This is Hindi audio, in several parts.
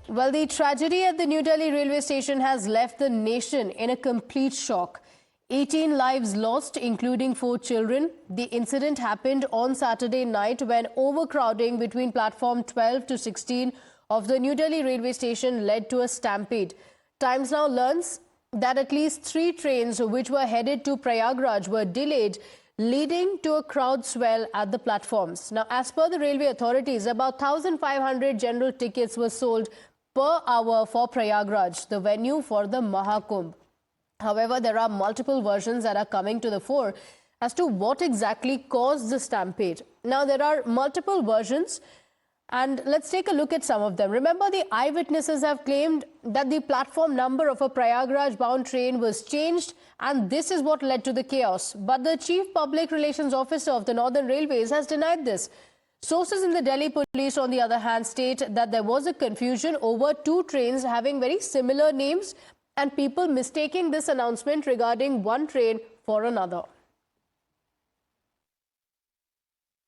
Well, the tragedy at the New Delhi railway station has left the nation in a complete shock. 18 lives lost, including 4 children. The incident happened on Saturday night when overcrowding between platform 12 to 16 of the New Delhi railway station led to a stampede. Times Now learns that at least 3 trains which were headed to Prayagraj were delayed, leading to a crowd swell at the platforms. Now, as per the railway authorities, about 1,500 general tickets were sold per hour for Prayagraj, the venue for the Mahakumbh. However, there are multiple versions that are coming to the fore as to what exactly caused the stampede. Now, there are multiple versions, and let's take a look at some of them. Remember, the eyewitnesses have claimed that the platform number of a Prayagraj-bound train was changed, and this is what led to the chaos. But the Chief Public Relations Officer of the Northern Railways has denied this. Sources in the Delhi police, on the other hand, state that there was a confusion over 2 trains having very similar names and people mistaking this announcement regarding one train for another.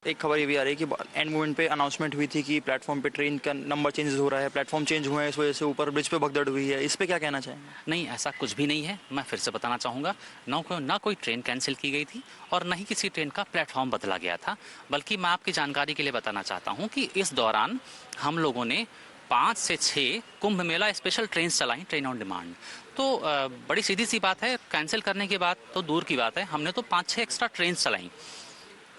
एक खबर ये भी आ रही है कि एंड मोमेंट पे अनाउंसमेंट हुई थी कि प्लेटफॉर्म पे ट्रेन का नंबर चेंज हो रहा है, प्लेटफॉर्म चेंज हुए हैं, इस वजह से ऊपर ब्रिज पे भगदड़ हुई है। इस पे क्या कहना चाहेंगे? नहीं, ऐसा कुछ भी नहीं है। मैं फिर से बताना चाहूँगा, ना कोई ट्रेन कैंसिल की गई थी और न ही किसी ट्रेन का प्लेटफॉर्म बदला गया था। बल्कि मैं आपकी जानकारी के लिए बताना चाहता हूँ कि इस दौरान हम लोगों ने 5 से 6 कुंभ मेला स्पेशल ट्रेन चलाई, ट्रेन ऑन डिमांड। तो बड़ी सीधी सी बात है, कैंसिल करने की बात तो दूर की बात है, हमने तो 5-6 एक्स्ट्रा ट्रेन चलाई,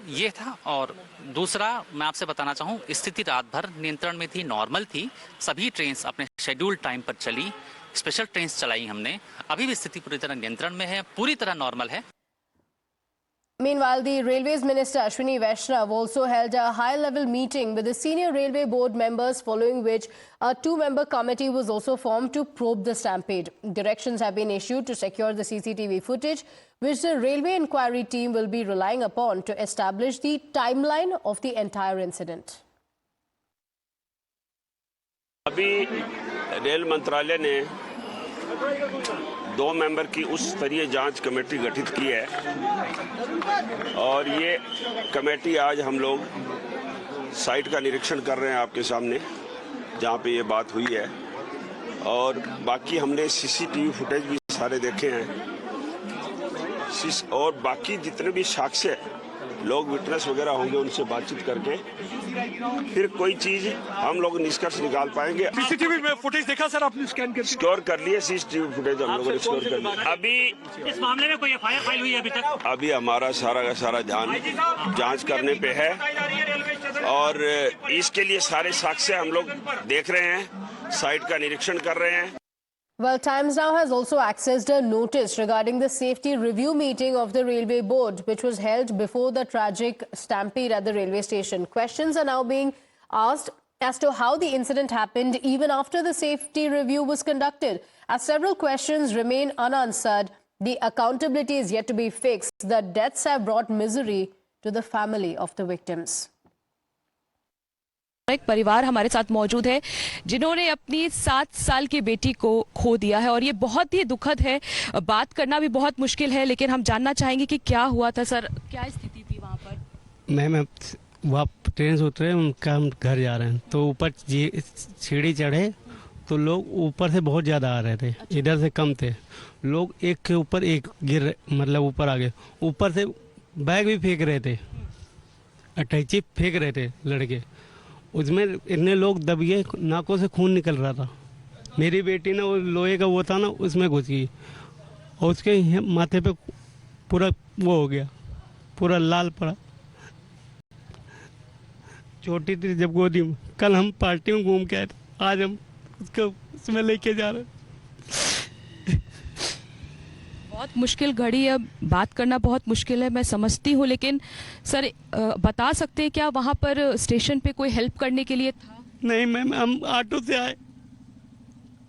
ये था। और दूसरा मैं आपसे बताना चाहूँ, स्थिति रात भर नियंत्रण में थी, नॉर्मल थी। सभी ट्रेन अपने शेड्यूल टाइम पर चली, स्पेशल ट्रेन चलाई हमने। अभी भी स्थिति पूरी तरह नियंत्रण में है, पूरी तरह नॉर्मल है। Meanwhile, the Railways Minister Ashwini Vaishnav also held a high-level meeting with the senior railway board members, following which a 2-member committee was also formed to probe the stampede. Directions have been issued to secure the CCTV footage, which the railway inquiry team will be relying upon to establish the timeline of the entire incident. अभी रेल मंत्रालय ने 2 मेंबर की उच्च स्तरीय जांच कमेटी गठित की है और ये कमेटी आज हम लोग साइट का निरीक्षण कर रहे हैं आपके सामने, जहां पे ये बात हुई है। और बाकी हमने सीसीटीवी फुटेज भी सारे देखे हैं और बाकी जितने भी साक्ष्य लोग विटनेस वगैरह होंगे उनसे बातचीत करके फिर कोई चीज हम लोग निष्कर्ष निकाल पाएंगे। सीसीटीवी में फुटेज देखा सर आपने? स्कैन कर स्टोर कर लिए सीसीटीवी फुटेज हम लोगों ने स्टोर कर लिया। अभी इस मामले में कोई एफआईआर फाइल हुई है अभी तक? अभी हमारा सारा का सारा ध्यान जांच करने पे है और इसके लिए सारे साक्ष्य हम लोग देख रहे हैं, साइट का निरीक्षण कर रहे हैं। Well, Times Now has also accessed a notice regarding the safety review meeting of the Railway Board, which was held before the tragic stampede at the railway station. Questions are now being asked as to how the incident happened even after the safety review was conducted. As several questions remain unanswered, the accountability is yet to be fixed. The deaths have brought misery to the family of the victims. एक परिवार हमारे साथ मौजूद है जिन्होंने अपनी 7 साल की बेटी को खो दिया है और ये बहुत ही दुखद है। बात करना भी बहुत मुश्किल है, लेकिन हम जानना चाहेंगे कि क्या हुआ था सर, क्या स्थिति थी वहाँ पर? मैम वहाँ ट्रेन से उतरे, उनका हम घर जा रहे हैं तो ऊपर सीढ़ी चढ़े तो लोग ऊपर से बहुत ज़्यादा आ रहे थे। अच्छा। इधर से कम थे लोग, एक के ऊपर एक गिर, मतलब ऊपर आ गए। ऊपर से बैग भी फेंक रहे थे, अटैची फेंक रहे थे लड़के, उसमें इतने लोग दब गए, नाकों से खून निकल रहा था। मेरी बेटी ना वो लोहे का वो था ना, उसमें घुस गई और उसके माथे पे पूरा वो हो गया, पूरा लाल पड़ा। छोटी थी जब गोदी में। कल हम पार्टी में घूम के आए थे, आज हम उसको उसमें लेके जा रहे हैं। बहुत मुश्किल घड़ी है, बात करना बहुत मुश्किल है, मैं समझती हूँ, लेकिन सर बता सकते हैं क्या वहाँ पर स्टेशन पे कोई हेल्प करने के लिए था? नहीं मैम, हम ऑटो से आए,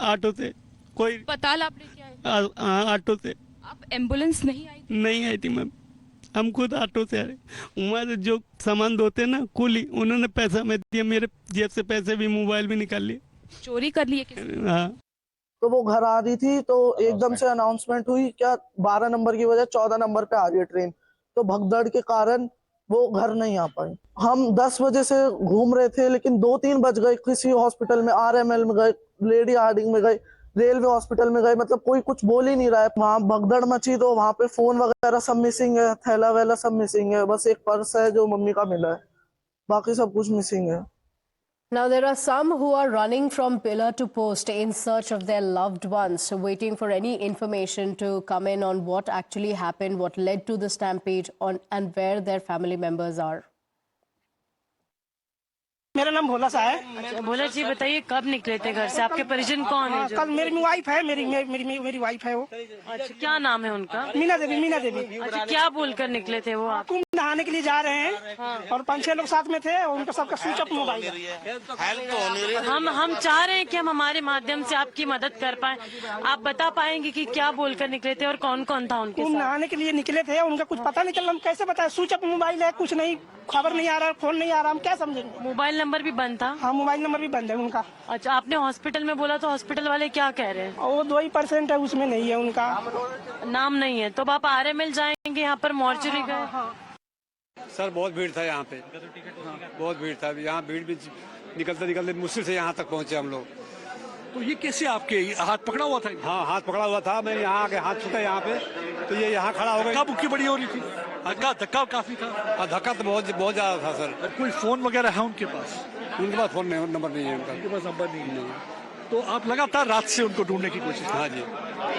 ऑटो से। कोई अस्पताल आपने क्या है? ऑटो से। आप एम्बुलेंस नहीं आई थी? नहीं आई थी मैम, हम खुद ऑटो से आए। वहाँ से जो सामान धोते ना कुली, उन्होंने पैसा में दिया, मेरे जेब से पैसे भी, मोबाइल भी निकाल लिए। चोरी कर लिए? हाँ। तो वो घर आ रही थी तो एकदम से अनाउंसमेंट हुई क्या 12 नंबर की वजह 14 नंबर पे आ रही है ट्रेन, तो भगदड़ के कारण वो घर नहीं आ पाई। हम 10 बजे से घूम रहे थे, लेकिन 2-3 बज गए। किसी हॉस्पिटल में, RML में गए, लेडी हार्डिंग में गए, रेलवे हॉस्पिटल में गए, मतलब कोई कुछ बोल ही नहीं रहा है। वहाँ भगदड़ मची, तो वहाँ पे फोन वगैरह सब मिसिंग है, थैला वैला सब मिसिंग है। बस एक पर्स है जो मम्मी का मिला है, बाकी सब कुछ मिसिंग है। Now, there are some who are running from pillar to post in search of their loved ones, waiting for any information to come in on what actually happened, what led to the stampede, and where their family members are. मेरा नाम भोला सा है। अच्छा, भोला जी बताइए, कब निकले थे घर से? आपके परिजन कौन है? कल मेरी वाइफ है, मेरी वाइफ है वो। अच्छा, क्या नाम है उनका? मीना देवी। अच्छा, क्या बोलकर निकले थे वो? आप कुंभ नहाने के लिए जा रहे हैं और 5-6 लोग साथ में थे और उनका सबका स्विच ऑफ मोबाइल है। हम चाह रहे हैं कि हम हमारे माध्यम से आपकी मदद कर पाए। आप बता पाएंगे कि क्या बोलकर निकले थे और कौन कौन था उनके कुंभ साथ? नहाने के लिए निकले थे, उनका कुछ पता नहीं चल रहा। हम कैसे बताए? स्विच ऑफ मोबाइल है, कुछ नहीं, खबर नहीं आ रहा, फोन नहीं आ रहा, हम क्या समझेंगे? मोबाइल नंबर भी बंद था? हाँ, मोबाइल नंबर भी बंद है उनका। अच्छा, आपने हॉस्पिटल में बोला तो हॉस्पिटल वाले क्या कह रहे हैं? वो 2% है, उसमें नहीं है उनका नाम नहीं है। तो आप RML जाएंगे? यहाँ पर मॉर्चरी गए? सर बहुत भीड़ था यहाँ पे, बहुत भीड़ था। यहाँ भीड़ भी निकलते मुश्किल से यहाँ तक पहुँचे हम लोग। तो ये कैसे आपके हाथ पकड़ा हुआ था? हाँ, हाथ पकड़ा हुआ था। मैं यहाँ आके हाथ छूटा यहाँ पे, तो ये यहाँ खड़ा हो गया। धक्का बुक्की बड़ी हो रही थी? धक्का काफी था? धक्का तो बहुत ज्यादा था सर। कोई फोन वगैरह है उनके पास? उनके पास फोन नंबर नहीं है उनका। उनके पास नंबर नहीं है। तो आप लगातार रात से उनको ढूंढने की कोशिश? हाँ जी।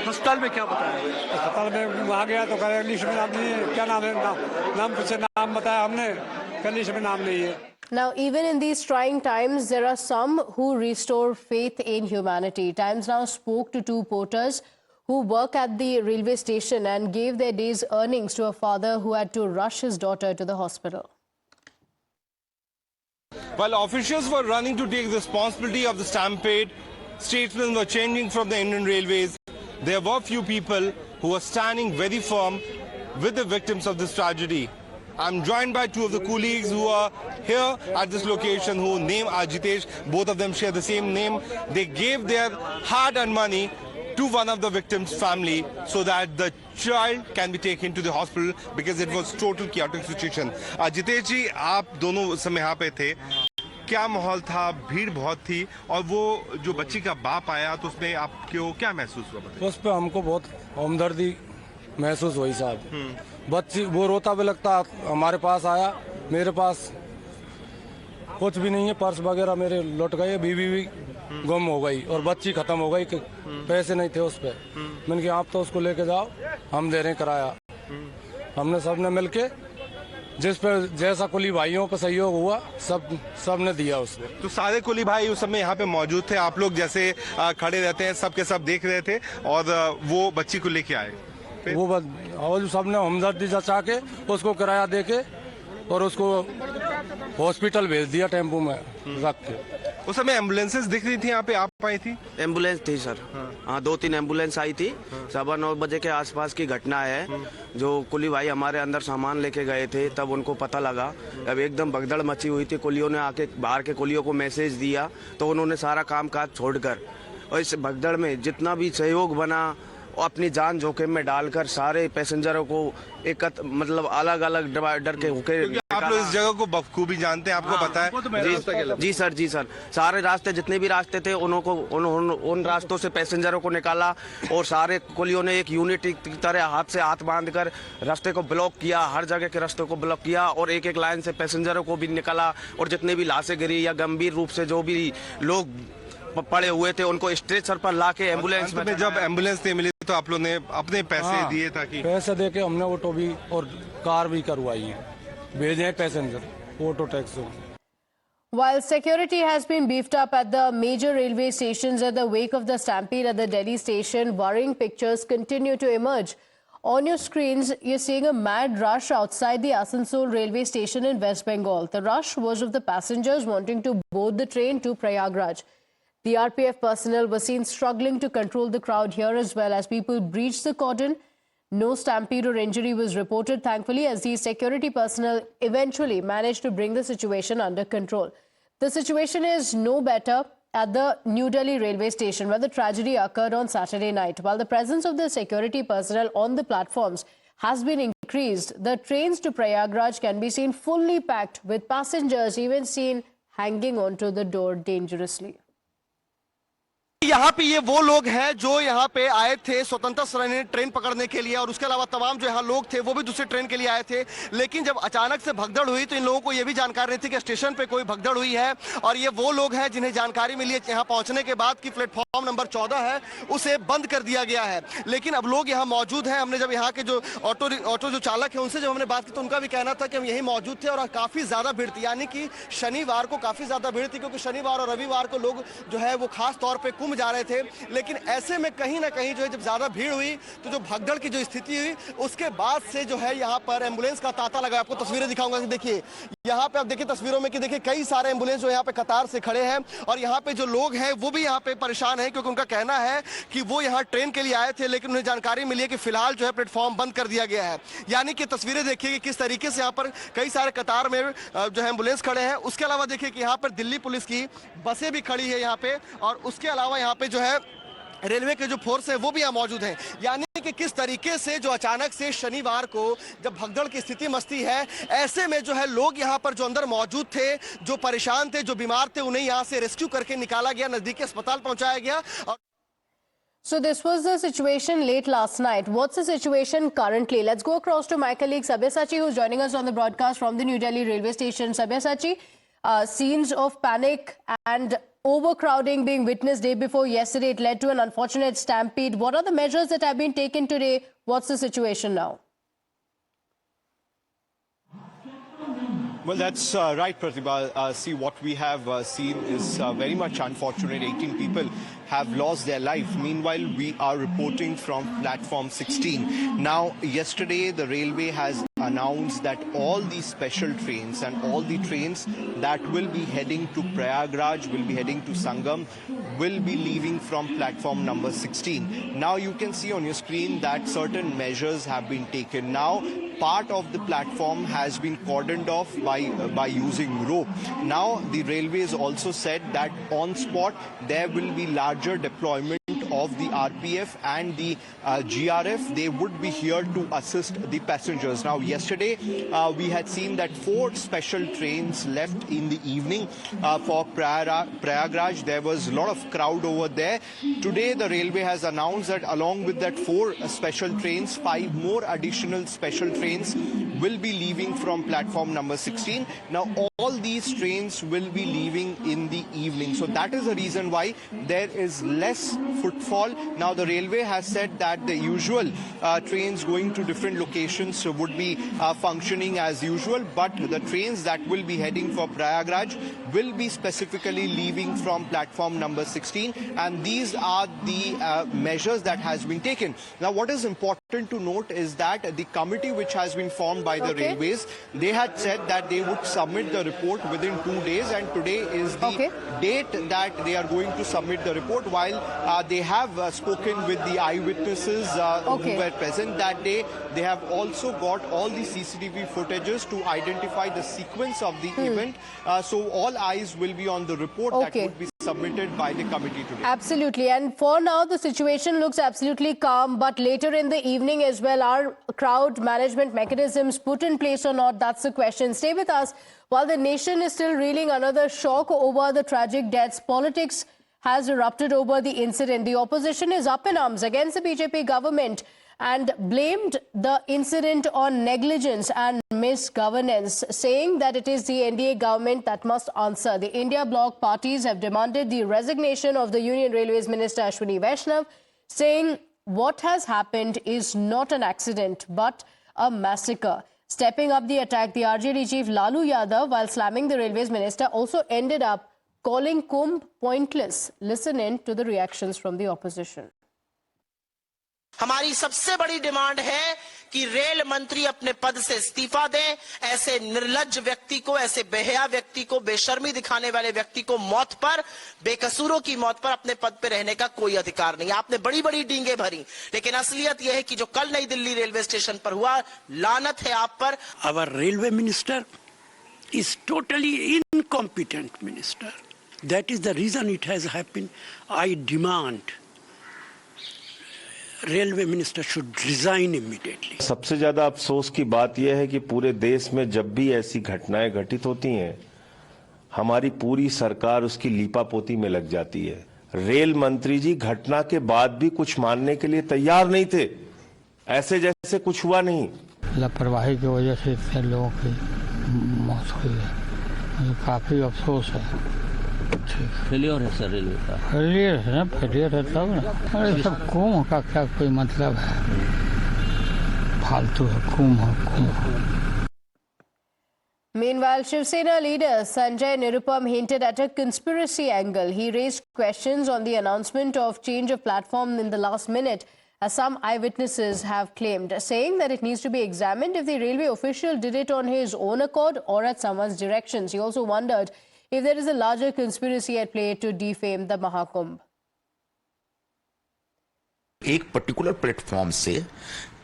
अस्पताल में क्या बताया? अस्पताल में वहाँ गया तो कह लिस्ट में नाम नहीं है। क्या नाम है? नाम पूछे, नाम बताया हमने, कल लिस्ट में नाम नहीं है। Now, even in these trying times, there are some who restore faith in humanity. Times Now spoke to 2 porters who work at the railway station and gave their day's earnings to a father who had to rush his daughter to the hospital. While officials were running to take responsibility of the stampede, statesmen were changing from the Indian Railways. There were few people who were standing very firm with the victims of this tragedy. I'm joined by 2 of the colleagues who are here at this location, whose name are Jitesh. Both of them share the same name. They gave their hard-earned money to one of the victims' family so that the child can be taken to the hospital because it was total chaotic situation. Jitesh जी, आप दोनों उस समय यहाँ पे थे, क्या माहौल था? भीड़ बहुत थी और वो जो बच्ची का बाप आया तो उसमें आपको क्या महसूस हुआ? उस पर हमको बहुत हमदर्दी महसूस हुई साहब। बच्ची वो रोता भी लगता, हमारे पास आया, मेरे पास कुछ भी नहीं है, पर्स वगैरह मेरे लौट गए, बीवी भी गुम हो गई और बच्ची खत्म हो गई, पैसे नहीं थे उस पर। मैंने कहा आप तो उसको लेके जाओ, हम दे रहे किराया। हमने सबने मिलके जिस पर जैसा कुली भाइयों का सहयोग हुआ सब ने दिया उसको। तो सारे कुली भाई उस समय यहाँ पे मौजूद थे, आप लोग जैसे खड़े रहते हैं सब के सब देख रहे थे और वो बच्ची को लेके आए? वो और सबने हमदर्दी जचा के उसको किराया दे के और उसको हॉस्पिटल भेज दिया टेम्पो में रख के। उस समय एम्बुलेंसेस दिख रही थी यहाँ पे, आप आई थी? एम्बुलेंस थी सर, हाँ 2-3 एम्बुलेंस आई थी। 9:15 बजे के आसपास की घटना है। जो कुली भाई हमारे अंदर सामान लेके गए थे तब उनको पता लगा, अब एकदम भगदड़ मची हुई थी। कुलियों ने आके बाहर के कुलियों को मैसेज दिया तो उन्होंने सारा काम काज छोड़कर और इस भगदड़ में जितना भी सहयोग बना अपनी जान जोखिम में डालकर सारे पैसेंजरों को मतलब अलग अलग डिवाइडर के होके। आप लोग इस जगह को बखूबी जानते हैं, आपको पता है? जी सर, सारे रास्ते जितने भी रास्ते थे उन रास्तों से पैसेंजरों को निकाला और सारे कुलियों ने एक यूनिट की तरह हाथ से हाथ बांधकर रास्ते को ब्लॉक किया, हर जगह के रास्ते को ब्लॉक किया और एक लाइन से पैसेंजरों को भी निकाला और जितने भी लाशें गिरी या गंभीर रूप से जो भी लोग पड़े हुए थे उनको स्ट्रेचर पर लाके एम्बुलेंस में। जब एम्बुलेंस नहीं मिली तो आप लोगों ने अपने पैसे दिए ताकि? पैसे दे के हमने ऑटो भी और कार भी करवाई है, भेजे हैं passenger auto taxi. While security has been beefed up at the major railway stations in the wake of the stampede at the Delhi station, worrying pictures continue to emerge. On your screens, you're seeing a mad rush outside the Asansol railway station in West Bengal. The rush was of the passengers wanting to board the train to Prayagraj. The RPF personnel were seen struggling to control the crowd here as well as people breached the cordon. No stampede or injury was reported, thankfully, as the security personnel eventually managed to bring the situation under control. The situation is no better at the New Delhi railway station, where the tragedy occurred on Saturday night. While the presence of the security personnel on the platforms has been increased. The trains to Prayagraj can be seen fully packed, with passengers even seen hanging onto the door dangerously. यहाँ पे ये वो लोग हैं जो यहाँ पे आए थे स्वतंत्रता सेनानी ट्रेन पकड़ने के लिए, और उसके अलावा तमाम जो यहाँ लोग थे वो भी दूसरी ट्रेन के लिए आए थे। लेकिन जब अचानक से भगदड़ हुई तो इन लोगों को ये भी जानकारी नहीं थी कि स्टेशन पे कोई भगदड़ हुई है, और ये वो लोग हैं जिन्हें जानकारी मिली है यहाँ पहुंचने के बाद कि प्लेटफॉर्म नंबर 14 है उसे बंद कर दिया गया है। लेकिन अब लोग यहाँ मौजूद हैं। हमने जब यहाँ के जो ऑटो जो चालक है उनसे जब हमने बात की तो उनका भी कहना था कि हम यही मौजूद थे और काफी ज्यादा भीड़ थी, यानी कि शनिवार को काफी ज्यादा भीड़ थी, क्योंकि शनिवार और रविवार को लोग जो है वो खास तौर पर कुंभ जा रहे थे। लेकिन ऐसे में कहीं ना कहीं जो है जब ज्यादा भीड़ हुई तो जो भगदड़ की जो स्थिति हुई उसके बाद से जो है यहाँ पर एम्बुलेंस का तांता लगा। आपको तस्वीरें दिखाऊंगा कि देखिए यहाँ पे आप देखिए तस्वीरों में कि देखिए कई सारे एम्बुलेंस जो यहाँ पे कतार से खड़े हैं, और यहाँ पे जो लोग हैं वो भी यहाँ पे परेशान हैं, क्योंकि उनका कहना है कि वो यहाँ ट्रेन के लिए आए थे लेकिन उन्हें जानकारी मिली है कि फिलहाल जो है प्लेटफॉर्म बंद कर दिया गया है। यानी कि तस्वीरें देखिए कि किस तरीके से यहाँ पर कई सारे कतार में जो है एम्बुलेंस खड़े हैं। उसके अलावा देखिए कि यहाँ पर दिल्ली पुलिस की बसें भी खड़ी है यहाँ पे, और उसके अलावा यहाँ पे जो है रेलवे के जो फोर्स है वो भी यहाँ मौजूद हैं। यानी कि किस तरीके से जो अचानक से शनिवार को जब भगदड़ की स्थिति मस्ती है, ऐसे में जो है लोग यहाँ पर जो अंदर मौजूद थे, जो परेशान थे, जो बीमार थे, उन्हें यहाँ से रेस्क्यू करके निकाला गया, नजदीकी अस्पताल पहुंचाया गया। So this was the situation late last night. What's the situation currently? Let's go across to my colleague Sabyasachi, who's joining us on the broadcast from the New Delhi railway station. Sabyasachi, scenes of panic and overcrowding being witnessed day before yesterday. It led to an unfortunate stampede. What are the measures that have been taken today? What's the situation now? Well, that's right, Pratibha. See, what we have seen is very much unfortunate. 18 people have lost their life. Meanwhile, we are reporting from platform 16. Now, yesterday, the railway has announced that all the special trains and all the trains that will be heading to Prayagraj, will be heading to Sangam, will be leaving from platform number 16. Now, you can see on your screen that certain measures have been taken. Now, part of the platform has been cordoned off by using rope. Now, the railways also said that on spot there will be larger deployment of the RPF and the GRF. They would be here to assist the passengers. Now, yesterday we had seen that 4 special trains left in the evening for Prayagraj. There was a lot of crowd over there. Today, the railway has announced that along with that 4 special trains, 5 more additional special trains will be leaving from platform number 16. Now, all these trains will be leaving in the evening. So that is the reason why there is less footfall. Now, the railway has said that the usual trains going to different locations would be functioning as usual, but the trains that will be heading for Prayagraj will be specifically leaving from platform number 16, and these are the measures that has been taken. Now, what is important to note is that the committee which has been formed by the railways, they had said that they would submit the report within 2 days, and today is the date that they are going to submit the report. While they have spoken with the eyewitnesses who were present that day, they have also got all the CCTV footages to identify the sequence of the event. So all eyes will be on the report that would be submitted by the committee today. Absolutely. And for now, the situation looks absolutely calm. But later in the evening as well, are crowd management mechanisms put in place or not? That's the question. Stay with us. While the nation is still reeling another shock over the tragic deaths, politics has erupted over the incident. The opposition is up in arms against the BJP government and blamed the incident on negligence and misgovernance, saying that it is the NDA government that must answer. The India bloc parties have demanded the resignation of the Union Railways Minister Ashwini Vaishnav, saying what has happened is not an accident but a massacre. Stepping up the attack, the RJD chief Lalu Yadav, while slamming the Railways Minister, also ended up calling Kumbh pointless. Listen in to the reactions from the opposition. हमारी सबसे बड़ी डिमांड है कि रेल मंत्री अपने पद से इस्तीफा दें। ऐसे निर्लज्ज व्यक्ति को, ऐसे बेहया व्यक्ति को, बेशर्मी दिखाने वाले व्यक्ति को मौत पर, बेकसूरों की मौत पर अपने पद पे रहने का कोई अधिकार नहीं। आपने बड़ी बड़ी डींगे भरी, लेकिन असलियत यह है कि जो कल नई दिल्ली रेलवे स्टेशन पर हुआ, लानत है आप पर। Our railway minister is totally incompetent minister. That is the reason it has happened. I demand railway minister should resign immediately. सबसे ज्यादा अफसोस की बात यह है कि पूरे देश में जब भी ऐसी घटनाएं घटित होती हैं, हमारी पूरी सरकार उसकी लीपापोती में लग जाती है। रेल मंत्री जी घटना के बाद भी कुछ मानने के लिए तैयार नहीं थे, ऐसे जैसे कुछ हुआ नहीं। लापरवाही की वजह से इतने लोगों की मौत हुई है, ये काफी अफसोस है। फेलियर है सर रेलवे का। फेलियर है ना, फेलियर है तब ना। अरे सब कुम का क्या कोई मतलब है, फालतू है, कुम है। Meanwhile, Shiv Sena leader Sanjay Nirupam hinted at a conspiracy angle. He raised questions on the announcement of change of platform in the last minute, as some eyewitnesses have claimed, saying that it needs to be examined if the railway official did it on his own accord or at someone's directions. He also wondered if there is a larger conspiracy at play to defame the Mahakumbh. एक पर्टिकुलर प्लेटफॉर्म से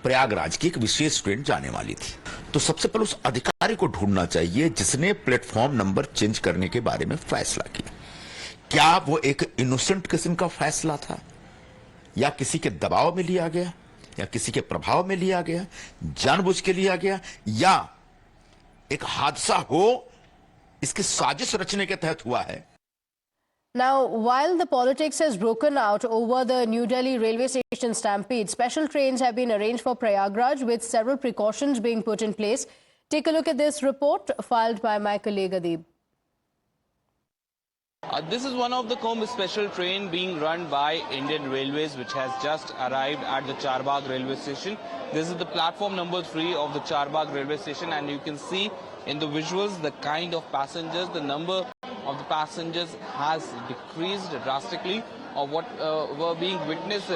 प्रयागराज की एक विशेष ट्रेन जाने वाली थी, तो सबसे पहले उस अधिकारी को ढूंढना चाहिए जिसने प्लेटफॉर्म नंबर चेंज करने के बारे में फैसला किया। क्या वो एक इनोसेंट किस्म का फैसला था, या किसी के दबाव में लिया गया, या किसी के प्रभाव में लिया गया, जानबूझ के लिया गया, या एक हादसा हो इसकी साजिश रचने के तहत हुआ है। Now, while the politics has broken out over the New Delhi railway station stampede, special trains have been arranged for Prayagraj with several precautions being put in place. Take a look at this report filed by my colleague Adeeb. This is one of the Kumbh special train being run by Indian Railways, which has just arrived at the Charbagh railway station. This is the platform number 3 of the Charbagh railway station, and you can see in the visuals the kind of passengers, the number of the passengers has decreased drastically, or what were being witnessed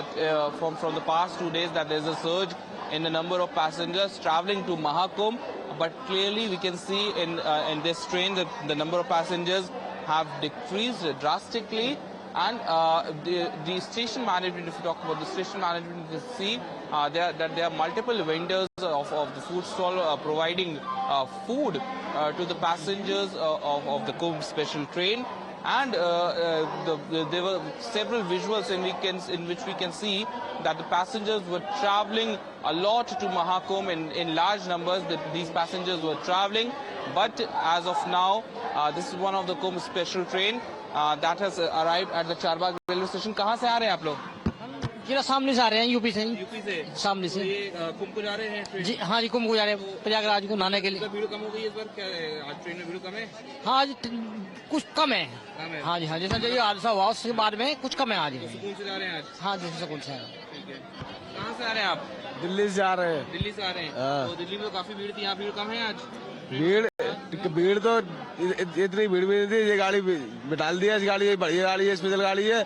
from the past 2 days, that there's a surge in the number of passengers traveling to Mahakumbh. But clearly we can see in this train that the number of passengers have decreased drastically, and the station management, if you talk about the station management, you can see that there are multiple vendors of the food stall providing food to the passengers of the Kumbh special train. And there were several visuals in which we can see that the passengers were traveling a lot to Mahakumbh in large numbers. That these passengers were traveling, but as of now, this is one of the Kumbh special train that has arrived at the Charbagh railway station. कहाँ से आ रहे हैं आप लोग? जी सामने से आ रहे हैं, यूपी से। यूपी से सामने से। ये कुंभ को जा रहे हैं? जी हाँ जी, कुंभ को जा रहे हैं, प्रयागराज को नहाने के लिए। भीड़ कम हो गई इस बार, क्या आज ट्रेन में भीड़ कम है? हाँ जी, कुछ कम है। हाँ जी हाँ, जैसा जो हादसा हुआ उसके बाद में कुछ कम है आज। सुकून से जा रहे हैं आज? हाँ जी, सुकून से। कहाँ से आ रहे हैं आप? दिल्ली से आ रहे हैं। दिल्ली से आ रहे हैं, तो दिल्ली में तो काफी भीड़ थी, यहाँ भीड़ कम है आज? भीड़ तो इतनी भीड़ भी नहीं थी, ये गाड़ी बिठा दिया, इस गाड़ी बढ़िया गाड़ी है, स्पेशल गाड़ी है।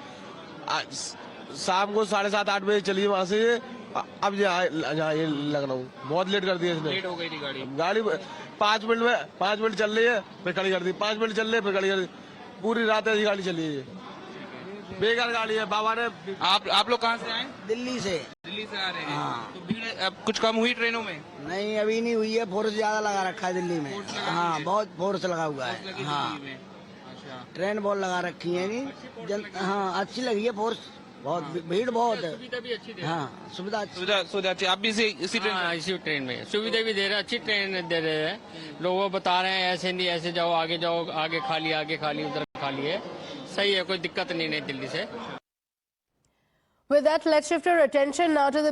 शाम को 7:30-8 बजे चलिए वहाँ से, अब यहाँ ये लखनऊ बहुत लेट कर दिया इसने। लेट हो गई थी गाड़ी 5 मिनट चल रही है, फिर खड़ी कर दी, 5 मिनट चल रही है, फिर खड़ी कर दी। पूरी रात ऐसी गाड़ी चली है, बेकार गाड़ी है। बाबा ने आप लोग कहाँ से आए? दिल्ली से। दिल्ली से आ रहे हैं, तो भीड़ अब कुछ कम हुई ट्रेनों में? नहीं, अभी नहीं हुई है, फोर्स ज्यादा लगा रखा है दिल्ली में। हाँ, बहुत फोर्स लगा हुआ है। हाँ, ट्रेन बहुत लगा रखी है, हाँ अच्छी लगी है फोर्स, बहुत भीड़ बहुत है। सुविधा भी अच्छी दे, हाँ सुविधा अच्छी। आप भी इसी ट्रेन? हाँ, इसी ट्रेन में सुविधा भी दे रहे हैं, अच्छी ट्रेन दे रहे हैं। लोगों बता रहे हैं ऐसे नहीं, ऐसे जाओ, आगे जाओ, आगे खाली उधर खाली है, सही है, कोई दिक्कत नहीं दिल्ली से। With that, let's shift our attention now to the